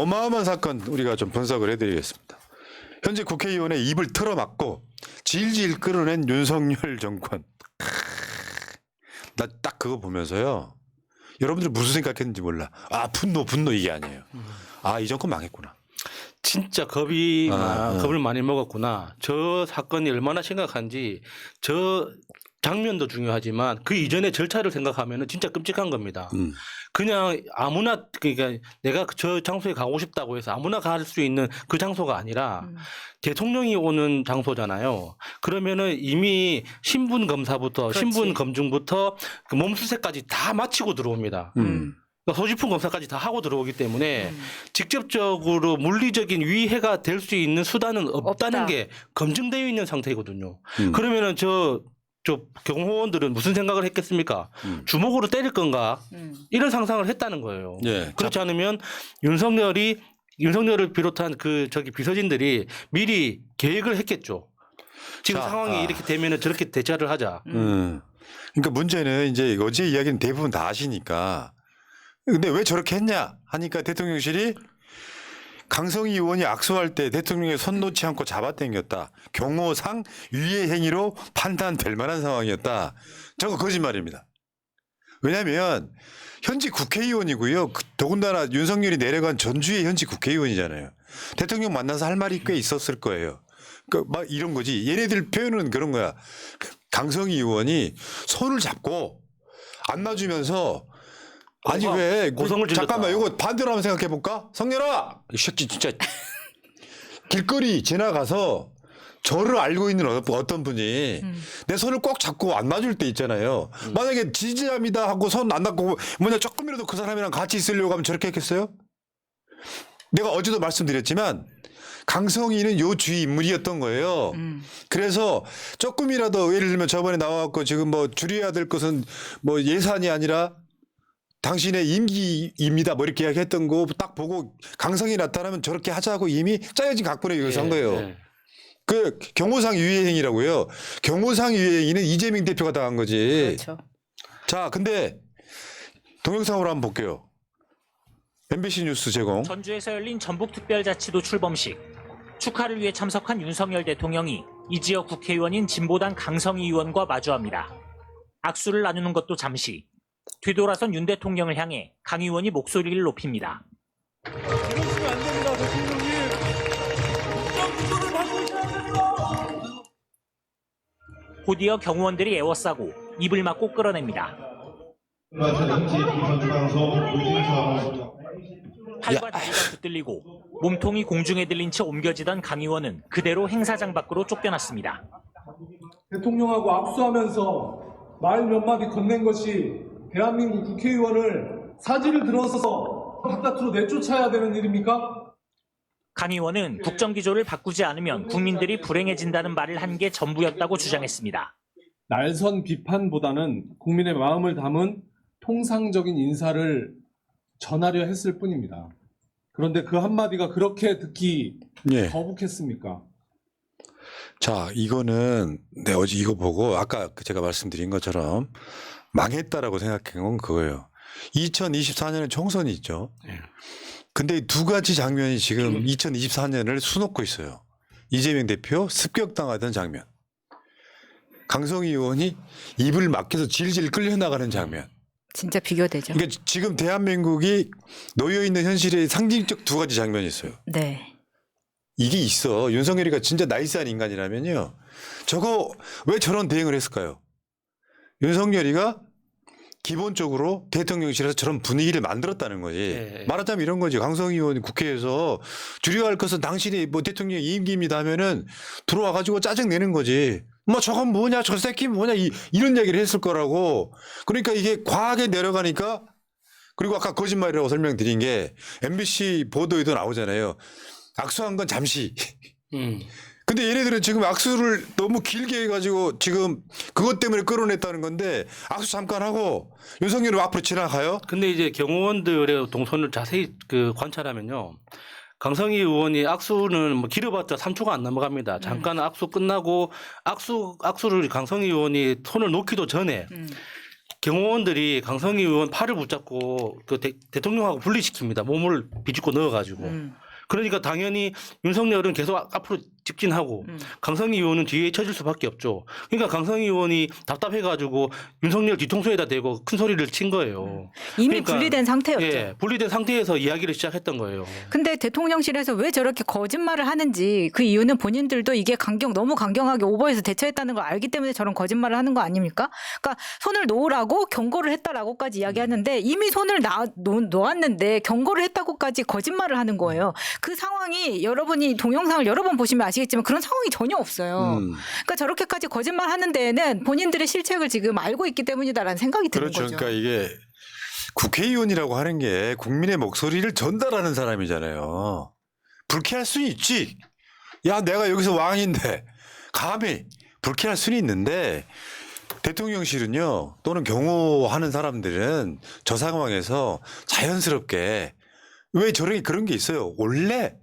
어마어마한 사건 우리가 좀 분석을 해드리겠습니다. 현재 국회의원의 입을 틀어막고 질질 끌어낸 윤석열 정권. 나 딱 그거 보면서요. 여러분들 무슨 생각했는지 몰라. 아 분노 이게 아니에요. 아 이 정권 망했구나. 진짜 겁을 많이 먹었구나. 저 사건이 얼마나 심각한지 저 장면도 중요하지만 그 이전의 절차를 생각하면 진짜 끔찍한 겁니다. 그냥 아무나 그러니까 내가 저 장소에 가고 싶다고 해서 아무나 갈 수 있는 그 장소가 아니라 대통령이 오는 장소잖아요. 그러면은 이미 신분 검사부터 그렇지. 신분 검증부터 그 몸수색까지 다 마치고 들어옵니다. 그러니까 소지품 검사까지 다 하고 들어오기 때문에 직접적으로 물리적인 위해가 될 수 있는 수단은 없다는 없다. 게 검증되어 있는 상태거든요. 그러면은 저 경호원들은 무슨 생각을 했겠습니까? 주먹으로 때릴 건가? 이런 상상을 했다는 거예요. 예. 그렇지 않으면 윤석열을 비롯한 비서진들이 미리 계획을 했겠죠. 지금 자, 상황이 이렇게 되면은 저렇게 대처를 하자. 그러니까 문제는 이제 어제 이야기는 대부분 다 아시니까. 근데 왜 저렇게 했냐 하니까 대통령실이 강성희 의원이 악수할 때 대통령의 손 놓지 않고 잡아당겼다. 경호상 유해 행위로 판단될 만한 상황이었다. 저거 거짓말입니다. 왜냐하면 현직 국회의원이고요. 더군다나 윤석열이 내려간 전주의 현직 국회의원이잖아요. 대통령 만나서 할 말이 꽤 있었을 거예요. 막 이런 거지. 얘네들 표현은 그런 거야. 강성희 의원이 손을 잡고 안아주면서 아니 왜 고성을 질렀다. 잠깐만 이거 반대로 한번 생각해 볼까? 성렬아 이 새끼 진짜 길거리 지나가서 저를 알고 있는 어떤 분이 내 손을 꼭 잡고 안아줄 때 있잖아요. 만약에 지지합니다 하고 손 안 놔고 뭐냐 조금이라도 그 사람이랑 같이 있으려고 하면 저렇게 했겠어요? 내가 어제도 말씀드렸지만 강성희는 요 주위 인물이었던 거예요. 그래서 조금이라도 예를 들면 저번에 나와갖고 지금 뭐 줄여야 될 것은 뭐 예산이 아니라 당신의 임기입니다. 뭐 이렇게 이야기했던 거 딱 보고 강성이 나타나면 저렇게 하자고 이미 짜여진 각본에 의해서 한 거예요. 예. 그 경호상 유해행위라고요. 경호상 유해행위는 이재명 대표가 당한 거지. 그렇죠. 자, 근데 동영상으로 한번 볼게요. MBC 뉴스 제공. 전주에서 열린 전북특별자치도 출범식. 축하를 위해 참석한 윤석열 대통령이 이 지역 국회의원인 진보당 강성희 의원과 마주합니다. 악수를 나누는 것도 잠시. 뒤돌아선 윤 대통령을 향해 강 의원이 목소리를 높입니다. 이러시면 안 됩니다, 대통령님. 국정기조를 받고 있어야 됩니다. 곧이어 경호원들이 애워싸고 입을 막고 끌어냅니다. 팔과 다리가 붙들리고 몸통이 공중에 들린 채 옮겨지던 강 의원은 그대로 행사장 밖으로 쫓겨났습니다. 대통령하고 악수하면서 말 몇 마디 건넨 것이 대한민국 국회의원을 사지를 들어서 바깥으로 내쫓아야 되는 일입니까? 강 의원은 국정기조를 바꾸지 않으면 국민들이 불행해진다는 말을 한 게 전부였다고 주장했습니다. 날선 비판보다는 국민의 마음을 담은 통상적인 인사를 전하려 했을 뿐입니다. 그런데 그 한마디가 그렇게 듣기 예. 거북했습니까? 자, 이거는 네, 어제 이거 보고 아까 제가 말씀드린 것처럼 망했다라고 생각한 건 그거예요. 2024년에 총선이 있죠. 근데 이 두 가지 장면이 지금 2024년을 수놓고 있어요. 이재명 대표 습격당하던 장면. 강성희 의원이 입을 막혀서 질질 끌려나가는 장면. 진짜 비교되죠. 그러니까 지금 대한민국이 놓여있는 현실의 상징적 두 가지 장면이 있어요. 네. 이게 있어. 윤석열이가 진짜 나이스한 인간이라면요. 저거 왜 저런 대응을 했을까요? 윤석열이가 기본적으로 대통령실에서 저런 분위기를 만들었다는 거지. 예. 말하자면 이런 거지. 강성희 의원이 국회에서 줄여야 할 것은 당신이 뭐 대통령 임기입니다 하면은 들어와 가지고 짜증 내는 거지. 뭐 저건 뭐냐, 저 새끼 뭐냐 이런 얘기를 했을 거라고. 그러니까 이게 과하게 내려가니까 그리고 아까 거짓말이라고 설명드린 게 MBC 보도에도 나오잖아요. 악수한 건 잠시. 근데 얘네들은 지금 악수를 너무 길게 해가지고 지금 그것 때문에 끌어냈다는 건데 악수 잠깐 하고 윤석열은 앞으로 지나가요? 근데 이제 경호원들의 동선을 자세히 관찰하면요. 강성희 의원이 악수는 뭐 길어봤자 3초가 안 넘어갑니다. 잠깐 악수 끝나고 악수를 강성희 의원이 손을 놓기도 전에 경호원들이 강성희 의원 팔을 붙잡고 그 대통령하고 분리시킵니다. 몸을 비집고 넣어가지고. 그러니까 당연히 윤석열은 계속 앞으로 직진하고 강성희 의원은 뒤에 쳐질 수밖에 없죠. 그러니까 강성희 의원이 답답해가지고 윤석열 뒤통수에다 대고 큰 소리를 친 거예요. 이미 그러니까, 분리된 상태였죠. 예, 분리된 상태에서 이야기를 시작했던 거예요. 근데 대통령실에서 왜 저렇게 거짓말을 하는지 그 이유는 본인들도 이게 너무 강경하게 오버해서 대처했다는 걸 알기 때문에 저런 거짓말을 하는 거 아닙니까? 그러니까 손을 놓으라고 경고를 했다라고까지 이야기하는데 이미 손을 놓았는데 경고를 했다고까지 거짓말을 하는 거예요. 그 상황이 여러분이 동영상을 여러 번 보시면 아시겠지만 그런 상황이 전혀 없어요. 그러니까 저렇게까지 거짓말 하는 데에는 본인들의 실책을 지금 알고 있기 때문이다라는 생각이 드는 그렇죠. 거죠. 그러니까 이게 국회의원이라고 하는 게 국민의 목소리를 전달하는 사람이잖아요. 불쾌할 수는 있지. 야, 내가 여기서 왕인데 감히 불쾌할 수는 있는데 대통령실은요, 또는 경호하는 사람들은 저 상황에서 자연스럽게 왜 그런 게 있어요. 원래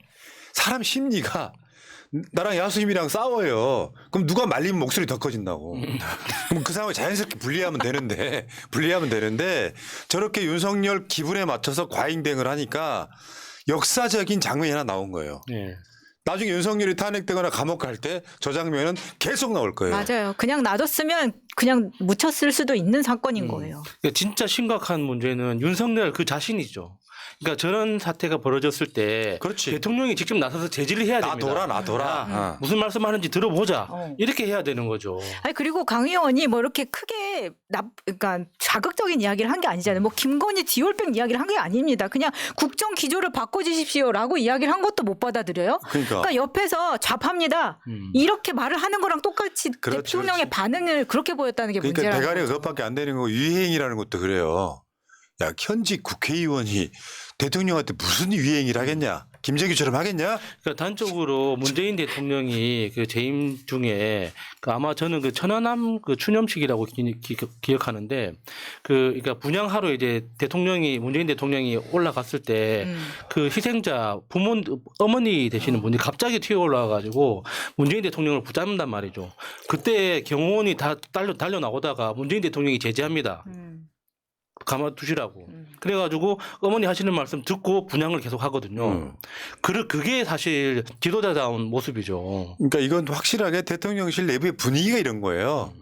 사람 심리가 나랑 야수님이랑 싸워요. 그럼 누가 말리면 목소리 더 커진다고. 그럼 그 상황을 자연스럽게 분리하면 되는데 저렇게 윤석열 기분에 맞춰서 과잉대응을 하니까 역사적인 장면이 하나 나온 거예요. 예. 나중에 윤석열이 탄핵되거나 감옥 갈 때 저 장면은 계속 나올 거예요. 맞아요. 그냥 놔뒀으면 그냥 묻혔을 수도 있는 사건인 거예요. 그러니까 진짜 심각한 문제는 윤석열 그 자신이죠. 그러니까 저런 사태가 벌어졌을 때 그렇지. 대통령이 직접 나서서 제지를 해야 됩니다. 놔둬라. 무슨 말씀하는지 들어보자. 어. 이렇게 해야 되는 거죠. 아니 그리고 강 의원이 뭐 이렇게 크게 그러니까 자극적인 이야기를 한 게 아니잖아요. 뭐 김건희 디올백 이야기를 한 게 아닙니다. 그냥 국정 기조를 바꿔주십시오라고 이야기를 한 것도 못 받아들여요. 그러니까 옆에서 좌파입니다. 이렇게 말을 하는 거랑 똑같이 그렇죠, 대통령의 그렇지. 반응을 그렇게 보였다는 게 그러니까 문제라는 대가리가 거죠. 그것밖에 안 되는 거 유행이라는 것도 그래요. 야, 현직 국회의원이 대통령한테 무슨 유행을 하겠냐? 김재규처럼 하겠냐? 그러니까 단적으로 문재인 대통령이 그 재임 중에 그 아마 저는 그 천안함 그 추념식이라고 기억하는데 그러니까 분향하러 이제 문재인 대통령이 올라갔을 때 그 희생자 어머니 되시는 분이 갑자기 튀어 올라와가지고 문재인 대통령을 붙잡는단 말이죠. 그때 경호원이 다 달려 나오다가 문재인 대통령이 제지합니다. 가만두시라고. 그래가지고 어머니 하시는 말씀 듣고 분양을 계속 하거든요. 그게 사실 지도자다운 모습이죠. 그러니까 이건 확실하게 대통령실 내부의 분위기가 이런 거예요.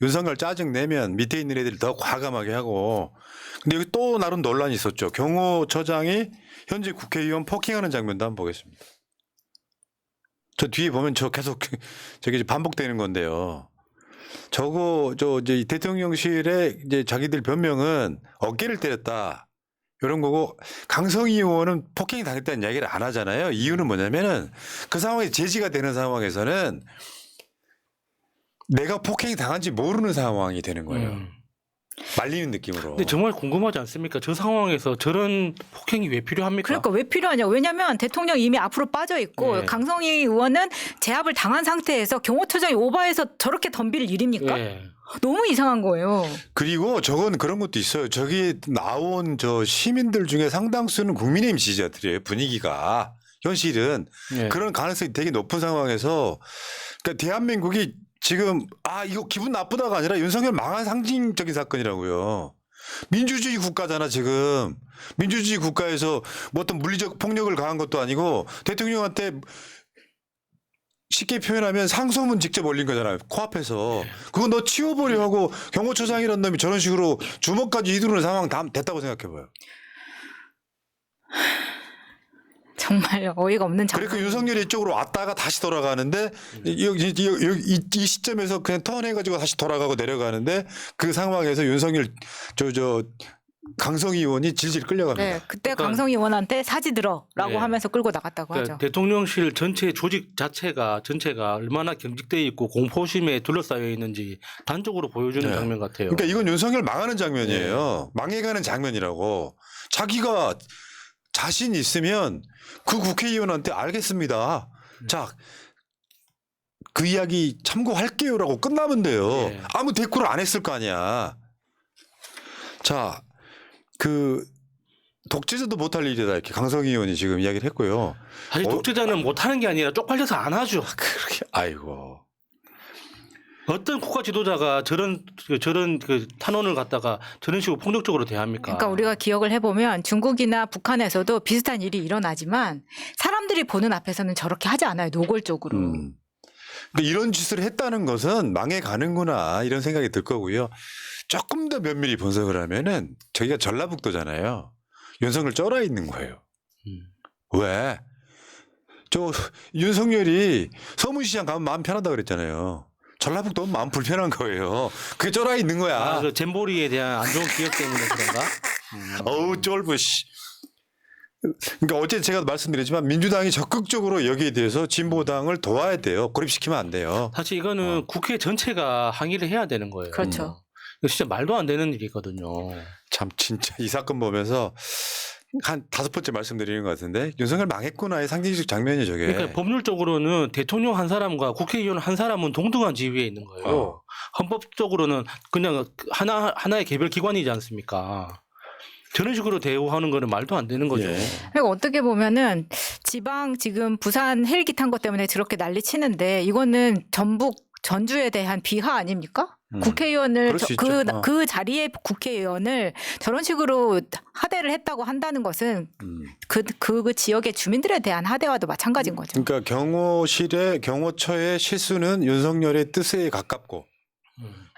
윤석열 짜증 내면 밑에 있는 애들이 더 과감하게 하고. 근데 여기 또 나름 논란이 있었죠. 경호처장이 현재 국회의원 폭행하는 장면도 한번 보겠습니다. 저 뒤에 보면 저 계속 저게 반복되는 건데요. 이제 대통령실에 이제 자기들 변명은 어깨를 때렸다. 이런 거고 강성희 의원은 폭행이 당했다는 이야기를 안 하잖아요. 이유는 뭐냐면은 그 상황에 제지가 되는 상황에서는 내가 폭행이 당한지 모르는 상황이 되는 거예요. 말리는 느낌으로. 근데 정말 궁금하지 않습니까? 저 상황에서 저런 폭행이 왜 필요합니까? 그러니까 왜 필요하냐? 왜냐하면 대통령 이미 앞으로 빠져 있고 네. 강성희 의원은 제압을 당한 상태에서 경호처장이 오바해서 저렇게 덤빌 일입니까? 예. 너무 이상한 거예요. 그리고 저건 그런 것도 있어요. 저기 나온 저 시민들 중에 상당수는 국민의힘 지지자들이에요. 분위기가. 현실은 예. 그런 가능성이 되게 높은 상황에서 그러니까 대한민국이 지금 이거 기분 나쁘다가 아니라 윤석열 망한 상징적인 사건이라고요. 민주주의 국가잖아 지금. 민주주의 국가에서 뭐 어떤 물리적 폭력을 가한 것도 아니고 대통령한테 쉽게 표현하면 상소문 직접 올린 거잖아요. 코앞에서. 그거 너 치워버려 하고 경호처장이라는 놈이 저런 식으로 주먹까지 휘두르는 상황 다 됐다고 생각해봐요. 정말 어이가 없는 장면. 그러니까 윤석열이 이쪽으로 왔다가 다시 돌아가는데 이 시점에서 그냥 턴해가지고 다시 돌아가고 내려가는데 그 상황에서 윤석열 강성희 의원이 질질 끌려갑니다. 네, 그때 그러니까- 강성희 의원한테 사지 들어라고 네. 하면서 끌고 나갔다고 그러니까 하죠. 대통령실 전체 조직 전체가 얼마나 경직돼 있고 공포심에 둘러싸여 있는지 단적으로 보여주는 네. 장면 같아요. 그러니까 이건 윤석열 망하는 장면이에요. 망해가는 장면이라고. 자기가 자신 있으면 그 국회의원한테 알겠습니다. 자, 그 이야기 참고할게요라고 끝나면 돼요. 네. 아무 대꾸를 안 했을 거 아니야. 자, 그 독재자도 못할 일이다 이렇게 강성희 의원이 지금 이야기를 했고요. 사실 독재자는 못하는 게 아니라 쪽팔려서 안 하죠. 그렇게 아이고. 어떤 국가 지도자가 저런 그 탄원을 갖다가 저런 식으로 폭력적으로 대합니까? 그러니까 우리가 기억을 해보면 중국이나 북한에서도 비슷한 일이 일어나지만 사람들이 보는 앞에서는 저렇게 하지 않아요. 노골적으로. 근데 이런 짓을 했다는 것은 망해가는구나 이런 생각이 들 거고요. 조금 더 면밀히 분석을 하면은 저기가 전라북도잖아요. 윤석열 쩔어 있는 거예요. 왜? 저 윤석열이 서문시장 가면 마음 편하다 그랬잖아요. 전라북도는 마음 불편한 거예요. 그게 쩔어 있는 거야. 아, 그 잼보리에 대한 안 좋은 기억 때문에 그런가? 어우 쫄부 씨. 그러니까 어제 제가 말씀드렸지만 민주당이 적극적으로 여기에 대해서 진보당을 도와야 돼요. 고립시키면 안 돼요. 사실 이거는 국회 전체가 항의를 해야 되는 거예요. 그렇죠. 이거 진짜 말도 안 되는 일이거든요. 참 진짜 이 사건 보면서 한 5번째 말씀드리는 것 같은데 윤석열 망했구나의 상징적 장면이 저게. 그러니까 법률적으로는 대통령 한 사람과 국회의원 한 사람은 동등한 지위에 있는 거예요. 헌법적으로는 그냥 하나의 개별 기관이지 않습니까? 저런 식으로 대우하는 거는 말도 안 되는 거죠. 예. 그리고 어떻게 보면은 지방 지금 부산 헬기 탄 것 때문에 저렇게 난리 치는데 이거는 전북 전주에 대한 비하 아닙니까? 국회의원을 그럴 수 있죠. 그 자리에 국회의원을 저런 식으로 하대를 했다고 한다는 것은 그 지역의 주민들에 대한 하대와도 마찬가지인 거죠. 그러니까 경호처의 실수는 윤석열의 뜻에 가깝고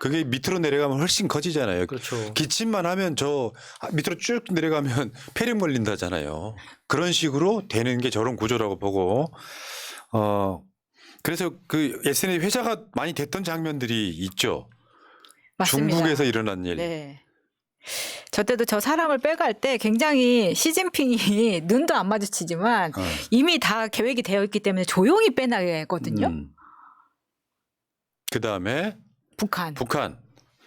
그게 밑으로 내려가면 훨씬 커지잖아요. 그렇죠. 기침만 하면 저 밑으로 쭉 내려가면 폐렴 걸린다잖아요. 그런 식으로 되는 게 저런 구조라고 보고 그래서 그 SNS 회자가 많이 됐던 장면들이 있죠. 맞습니다. 중국에서 일어난 일. 네. 저 때도 저 사람을 빼갈 때 굉장히 시진핑이 눈도 안 마주치지만 이미 다 계획이 되어 있기 때문에 조용히 빼나가거든요. 그다음에 북한.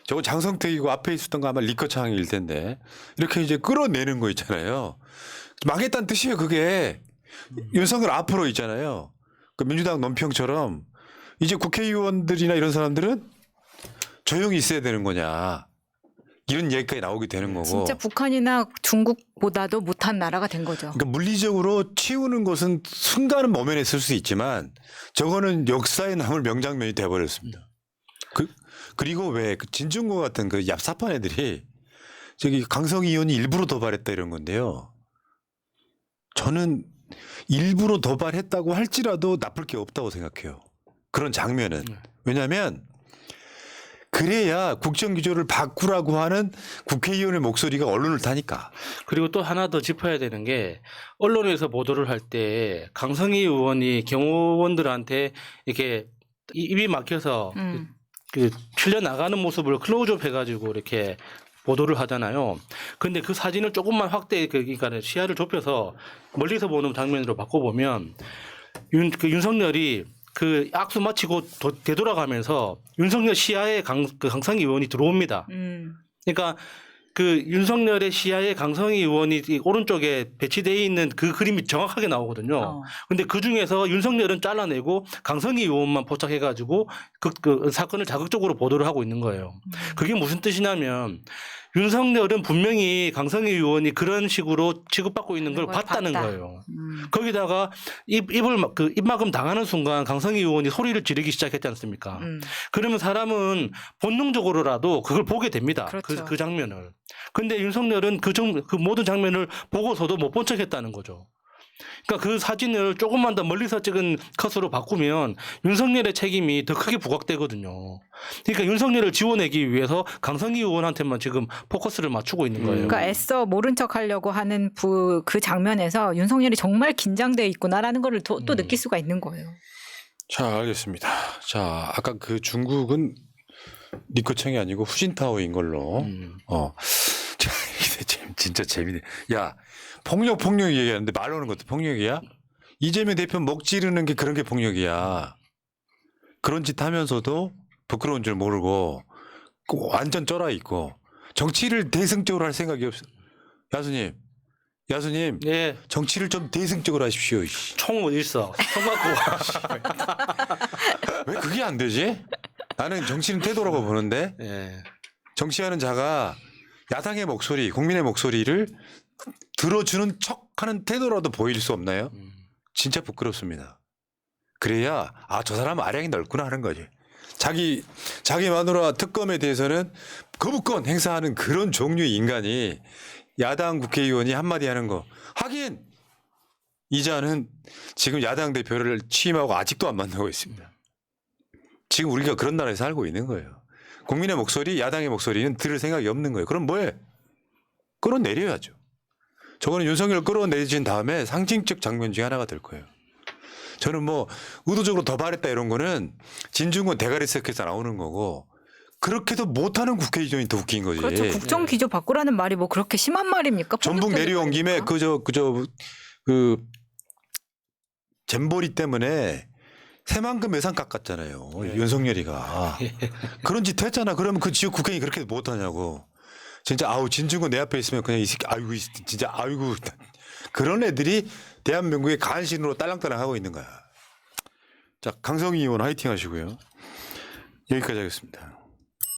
저거 장성택이고 앞에 있었던 거 아마 리커창일 텐데 이렇게 이제 끌어내는 거 있잖아요. 망했다는 뜻이에요 그게. 윤석열 앞으로 있잖아요. 그 민주당 논평처럼 이제 국회의원들이나 이런 사람들은 조용히 있어야 되는 거냐. 이런 얘기까지 나오게 되는 거고. 진짜 북한이나 중국보다도 못한 나라가 된 거죠. 그러니까 물리적으로 치우는 것은 순간은 모면했을 수 있지만 저거는 역사에 남을 명장면이 돼버렸습니다. 그리고 왜 그 진중권 같은 그 얍삽한 애들이 저기 강성희 의원이 일부러 도발했다 이런 건데요. 저는 일부러 도발했다고 할지라도 나쁠 게 없다고 생각해요. 그런 장면은. 왜냐하면 그래야 국정기조를 바꾸라고 하는 국회의원의 목소리가 언론을 타니까. 그리고 또 하나 더 짚어야 되는 게 언론에서 보도를 할 때 강성희 의원이 경호원들한테 이렇게 입이 막혀서 그 풀려 나가는 모습을 클로즈업 해가지고 이렇게 보도를 하잖아요. 근데 그 사진을 조금만 그러니까 시야를 좁혀서 멀리서 보는 장면으로 바꿔보면 윤석열이 그 악수 마치고 되돌아가면서 윤석열 시야에 강성희 의원이 들어옵니다. 그러니까 그 윤석열의 시야에 강성희 의원이 오른쪽에 배치되어 있는 그 그림이 정확하게 나오거든요. 근데 그 중에서 윤석열은 잘라내고 강성희 의원만 포착해가지고 그 사건을 자극적으로 보도를 하고 있는 거예요. 그게 무슨 뜻이냐면 윤석열은 분명히 강성희 의원이 그런 식으로 취급받고 있는 걸 봤다는 거예요. 거기다가 입막음 당하는 순간 강성희 의원이 소리를 지르기 시작했지 않습니까? 그러면 사람은 본능적으로라도 그걸 보게 됩니다. 그렇죠. 그 장면을. 근데 윤석열은 그 모든 장면을 보고서도 못 본 척했다는 거죠. 그러니까 그 사진을 조금만 더 멀리서 찍은 컷으로 바꾸면 윤석열의 책임이 더 크게 부각되거든요. 그러니까 윤석열을 지워내기 위해서 강성희 의원한테만 지금 포커스를 맞추고 있는 거예요. 그러니까 애써 모른 척 하려고 하는 그 장면에서 윤석열이 정말 긴장돼 있구나라는 걸 또 느낄 수가 있는 거예요. 자, 알겠습니다. 자, 아까 그 중국은 리커창이 아니고 후진타오인 걸로. 자, 이게 진짜 재미네. 야, 폭력 얘기하는데 말 오는 것도 폭력이야? 이재명 대표 목 찌르는 게 그런 게 폭력이야. 그런 짓 하면서도 부끄러운 줄 모르고 완전 쩔어 있고 정치를 대승적으로 할 생각이 없어. 야수님, 예. 정치를 좀 대승적으로 하십시오. 총 어디 있어? 총 갖고 와. 왜 그게 안 되지? 나는 정치는 태도라고 보는데 예. 정치하는 자가 야당의 목소리, 국민의 목소리를 들어주는 척하는 태도라도 보일 수 없나요? 진짜 부끄럽습니다. 그래야 저 사람 아량이 넓구나 하는 거지. 자기 마누라 특검에 대해서는 거부권 행사하는 그런 종류의 인간이 야당 국회의원이 한마디 하는 거. 하긴 이자는 지금 야당 대표를 취임하고 아직도 안 만나고 있습니다. 지금 우리가 그런 나라에 살고 있는 거예요. 국민의 목소리, 야당의 목소리는 들을 생각이 없는 거예요. 그럼 뭐해? 끌어내려야죠. 저거는 윤석열 끌어내진 다음에 상징적 장면 중에 하나가 될 거예요. 저는 뭐 의도적으로 더 바랬다 이런 거는 진중권 대가리 세트에서 나오는 거고 그렇게도 못하는 국회의원이 더 웃긴 거지. 그렇죠. 국정 기조 바꾸라는 말이 뭐 그렇게 심한 말입니까? 전북 폭력적인 내려온 김에 말입니까? 그 잼버리 때문에 새만금 예산 깎았잖아요. 윤석열이가. 그런 짓 했잖아. 그러면 그 지역 국회의원이 그렇게 못하냐고. 진짜 아우 진중권 내 앞에 있으면 그냥 이 새끼 아이고 진짜 아이고 그런 애들이 대한민국의 간신으로 딸랑딸랑 하고 있는 거야. 자 강성희 의원 화이팅 하시고요. 여기까지 하겠습니다.